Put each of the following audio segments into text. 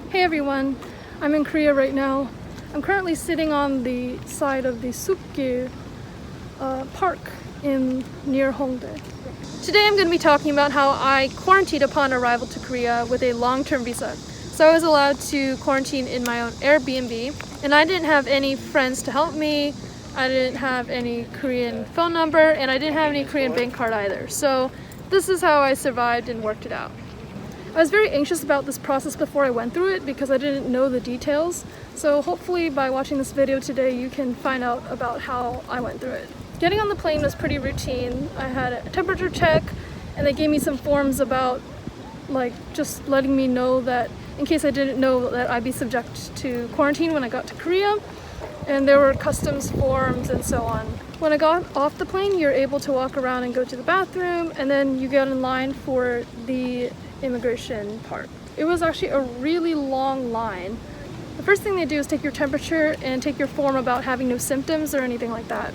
Hey everyone, I'm in Korea right now. I'm currently sitting on the side of the Sukgil park near Hongdae. Today I'm going to be talking about how I quarantined upon arrival to Korea with a long-term visa. So I was allowed to quarantine in my own Airbnb, and I didn't have any friends to help me. I didn't have any Korean phone number, and I didn't have any Korean bank card either. So this is how I survived and worked it out. I was very anxious about this process before I went through it because I didn't know the details. So hopefully by watching this video today you can find out about how I went through it. Getting on the plane was pretty routine. I had a temperature check and they gave me some forms about just letting me know that in case I didn't know that I'd be subject to quarantine when I got to Korea. And there were customs forms and so on. When I got off the plane, you're able to walk around and go to the bathroom, and then you get in line for the immigration part. It was actually a really long line. The first thing they do is take your temperature and take your form about having no symptoms or anything like that.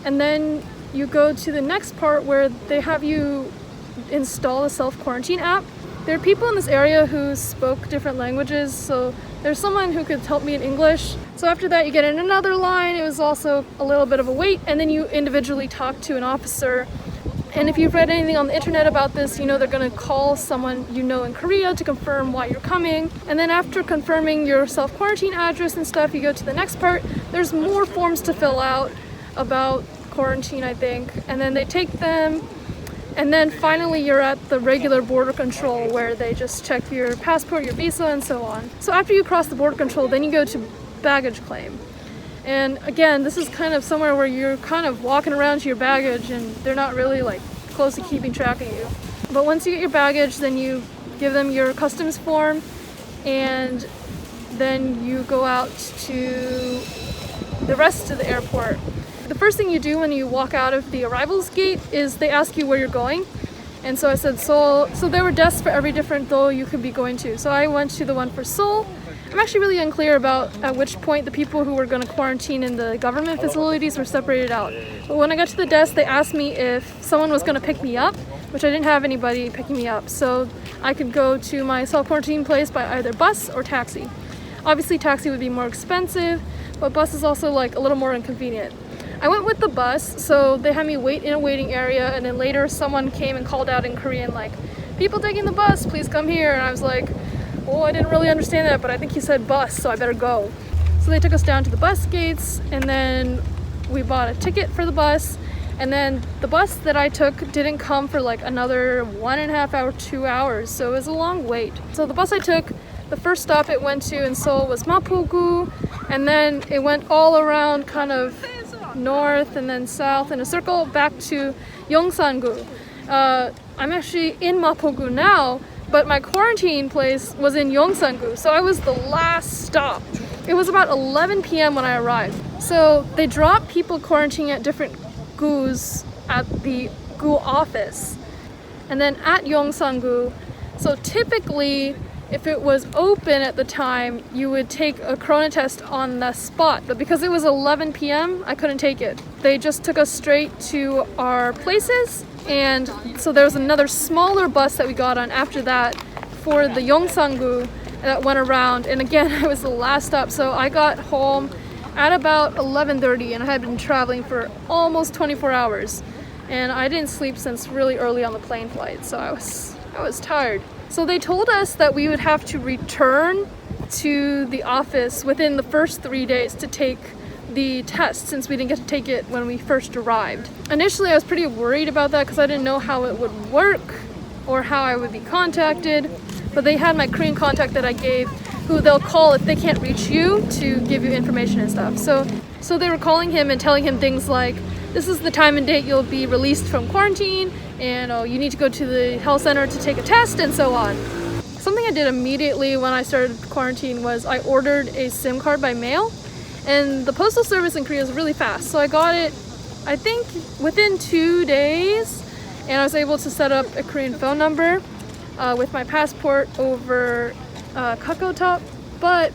And then you go to the next part where they have you install a self-quarantine app. There are people in this area who spoke different languages, so there's someone who could help me in English. So after that you get in another line. It was also a little bit of a wait, and then you individually talk to an officer. And if you've read anything on the internet about this, you know they're going to call someone you know in Korea to confirm why you're coming. And then after confirming your self-quarantine address and stuff, you go to the next part. There's more forms to fill out about quarantine, I think. And then they take them. And then finally you're at the regular border control where they just check your passport, your visa, and so on. So after you cross the border control, then you go to baggage claim. And again, this is kind of somewhere where you're kind of walking around to your baggage and they're not really closely keeping track of you. But once you get your baggage, then you give them your customs form and then you go out to the rest of the airport. The first thing you do when you walk out of the arrivals gate is they ask you where you're going. And so I said Seoul. So there were desks for every different Seoul you could be going to. So I went to the one for Seoul. I'm actually really unclear about at which point the people who were going to quarantine in the government facilities were separated out. But when I got to the desk, they asked me if someone was going to pick me up, which I didn't have anybody picking me up. So I could go to my self-quarantine place by either bus or taxi. Obviously taxi would be more expensive, but bus is also a little more inconvenient. I went with the bus, so they had me wait in a waiting area, and then later someone came and called out in Korean people taking the bus, please come here. And I was like, well, I didn't really understand that, but I think he said bus, so I better go. So they took us down to the bus gates, and then we bought a ticket for the bus, and then the bus that I took didn't come for another 1.5 hours, 2 hours, so it was a long wait. So the bus I took, the first stop it went to in Seoul was Mapogu, and then it went all around kind of north and then south in a circle back to Yongsan-gu. I'm actually in Mapogu now, but my quarantine place was in Yongsan-gu, so I was the last stop. It was about 11 p.m. when I arrived. So they drop people quarantining at different gus at the gu office. And then at Yongsan-gu, so typically if it was open at the time, you would take a corona test on the spot. But because it was 11 p.m., I couldn't take it. They just took us straight to our places. And so there was another smaller bus that we got on after that for the Yongsan-gu that went around. And again, I was the last stop. So I got home at about 11:30 and I had been traveling for almost 24 hours. And I didn't sleep since really early on the plane flight. So I was tired. So they told us that we would have to return to the office within the first 3 days to take the test, since we didn't get to take it when we first arrived. Initially I was pretty worried about that because I didn't know how it would work or how I would be contacted, but they had my Korean contact that I gave, who they'll call if they can't reach you to give you information and stuff. So they were calling him and telling him things like, this is the time and date you'll be released from quarantine, and you need to go to the health center to take a test, and so on. Something I did immediately when I started quarantine was I ordered a SIM card by mail, and the postal service in Korea is really fast. So I got it, I think, within 2 days, and I was able to set up a Korean phone number with my passport over KakaoTalk. But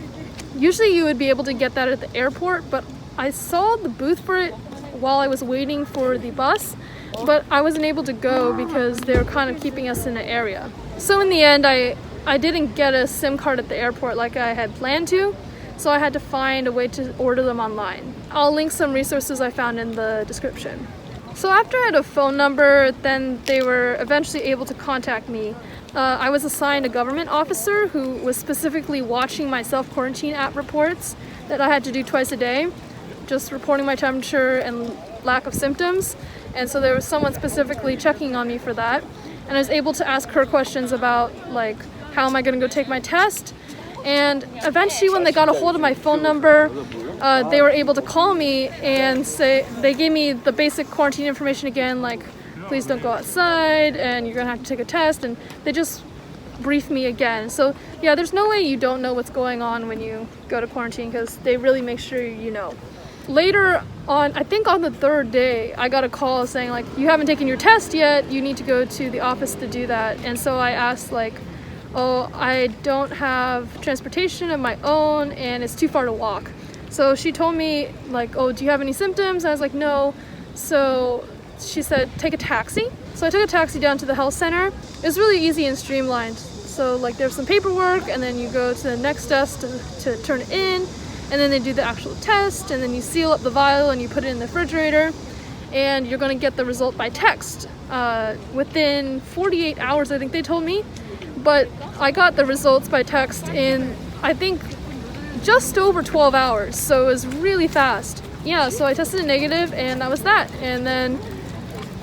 usually you would be able to get that at the airport, but I saw the booth for it while I was waiting for the bus, but I wasn't able to go because they were kind of keeping us in an area. So in the end, I I didn't get a SIM card at the airport like I had planned to, so I had to find a way to order them online. I'll link some resources I found in the description. So after I had a phone number, then they were eventually able to contact me. I was assigned a government officer who was specifically watching my self-quarantine app reports that I had to do twice a day, just reporting my temperature and lack of symptoms. And so there was someone specifically checking on me for that. And I was able to ask her questions about, like, how am I going to go take my test? And eventually when they got a hold of my phone number, they were able to call me and say, they gave me the basic quarantine information again, like, please don't go outside and you're going to have to take a test. And they just briefed me again. So yeah, there's no way you don't know what's going on when you go to quarantine, because they really make sure you know. Later on, I think on the third day, I got a call saying, like, you haven't taken your test yet, you need to go to the office to do that. And so I asked, like, oh, I don't have transportation of my own and it's too far to walk. So she told me, like, oh, do you have any symptoms? I was like, no. So she said, take a taxi. So I took a taxi down to the health center. It was really easy and streamlined. So, like, there's some paperwork and then you go to the next desk to turn it in, and then they do the actual test, and then you seal up the vial and you put it in the refrigerator, and you're going to get the result by text within 48 hours, I think they told me. But I got the results by text in, I think, just over 12 hours, so it was really fast. Yeah, so I tested negative and that was that. And then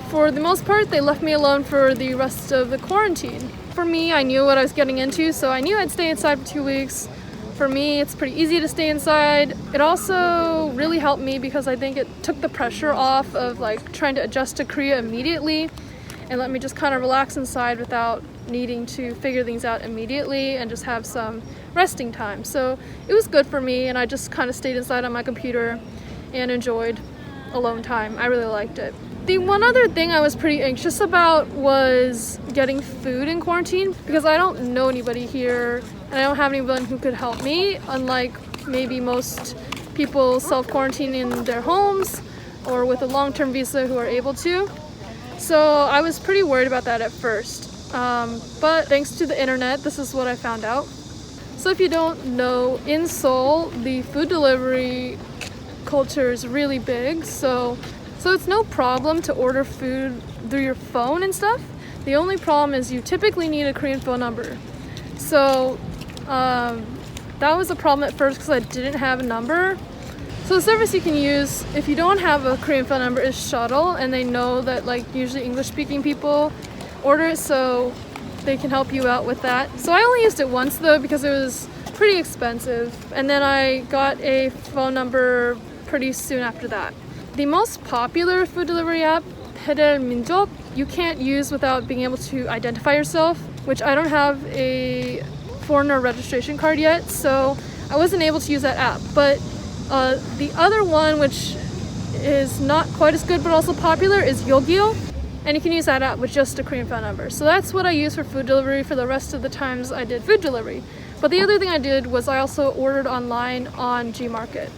for the most part, they left me alone for the rest of the quarantine. For me, I knew what I was getting into, so I knew I'd stay inside for 2 weeks. For me, it's pretty easy to stay inside. It also really helped me because I think it took the pressure off of, like, trying to adjust to Korea immediately, and let me just kind of relax inside without needing to figure things out immediately and just have some resting time. So it was good for me, and I just kind of stayed inside on my computer and enjoyed alone time. I really liked it. The one other thing I was pretty anxious about was getting food in quarantine, because I don't know anybody here and I don't have anyone who could help me, unlike maybe most people self-quarantine in their homes or with a long-term visa who are able to. So I was pretty worried about that at first. But thanks to the internet, this is what I found out. So if you don't know, in Seoul, the food delivery culture is really big. So it's no problem to order food through your phone and stuff. The only problem is you typically need a Korean phone number. So that was a problem at first because I didn't have a number. So the service you can use if you don't have a Korean phone number is Shuttle, and they know that, like, usually English-speaking people order it, so they can help you out with that. So I only used it once though because it was pretty expensive, and then I got a phone number pretty soon after that. The most popular food delivery app, 민족, you can't use without being able to identify yourself, which I don't have a foreigner registration card yet, so I wasn't able to use that app. But the other one, which is not quite as good but also popular, is Yogyo, and you can use that app with just a Korean phone number. So that's what I used for food delivery for the rest of the times I did food delivery. But the other thing I did was I also ordered online on Gmarket.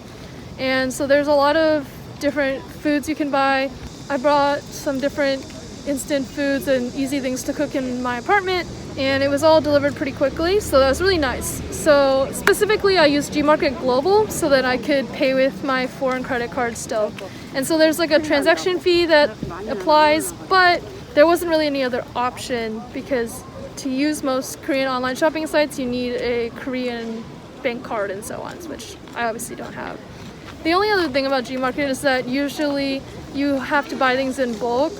And so there's a lot of different foods you can buy. I brought some different instant foods and easy things to cook in my apartment, and it was all delivered pretty quickly, so that was really nice. So specifically I used Gmarket Global so that I could pay with my foreign credit card still. And so there's like a transaction fee that applies, but there wasn't really any other option because to use most Korean online shopping sites you need a Korean bank card and so on, which I obviously don't have. The only other thing about Gmarket is that usually you have to buy things in bulk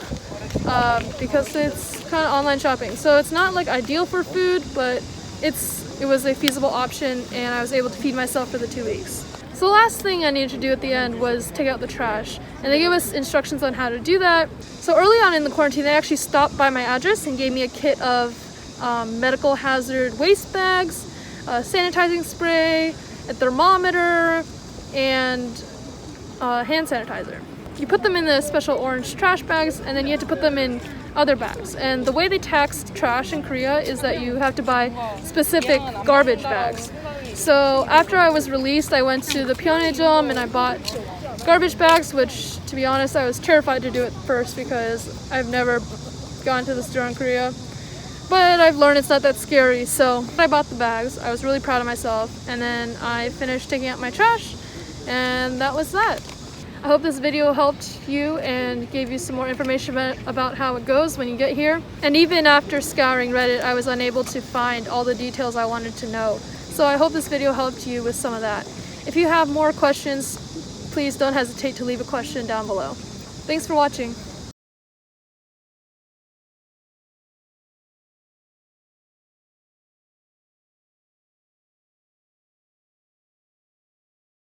because it's kind of online shopping. So it's not like ideal for food, but it was a feasible option, and I was able to feed myself for the 2 weeks. So the last thing I needed to do at the end was take out the trash, and they gave us instructions on how to do that. So early on in the quarantine, they actually stopped by my address and gave me a kit of medical hazard waste bags, sanitizing spray, a thermometer, and hand sanitizer. You put them in the special orange trash bags, and then you have to put them in other bags. And the way they tax trash in Korea is that you have to buy specific garbage bags. So after I was released, I went to the Pyeongjum and I bought garbage bags, which, to be honest, I was terrified to do it first because I've never gone to the store in Korea. But I've learned it's not that scary. So I bought the bags. I was really proud of myself. And then I finished taking out my trash, and that was that. I hope this video helped you and gave you some more information about how it goes when you get here. And even after scouring Reddit, I was unable to find all the details I wanted to know. So I hope this video helped you with some of that. If you have more questions, please don't hesitate to leave a question down below. Thanks for watching.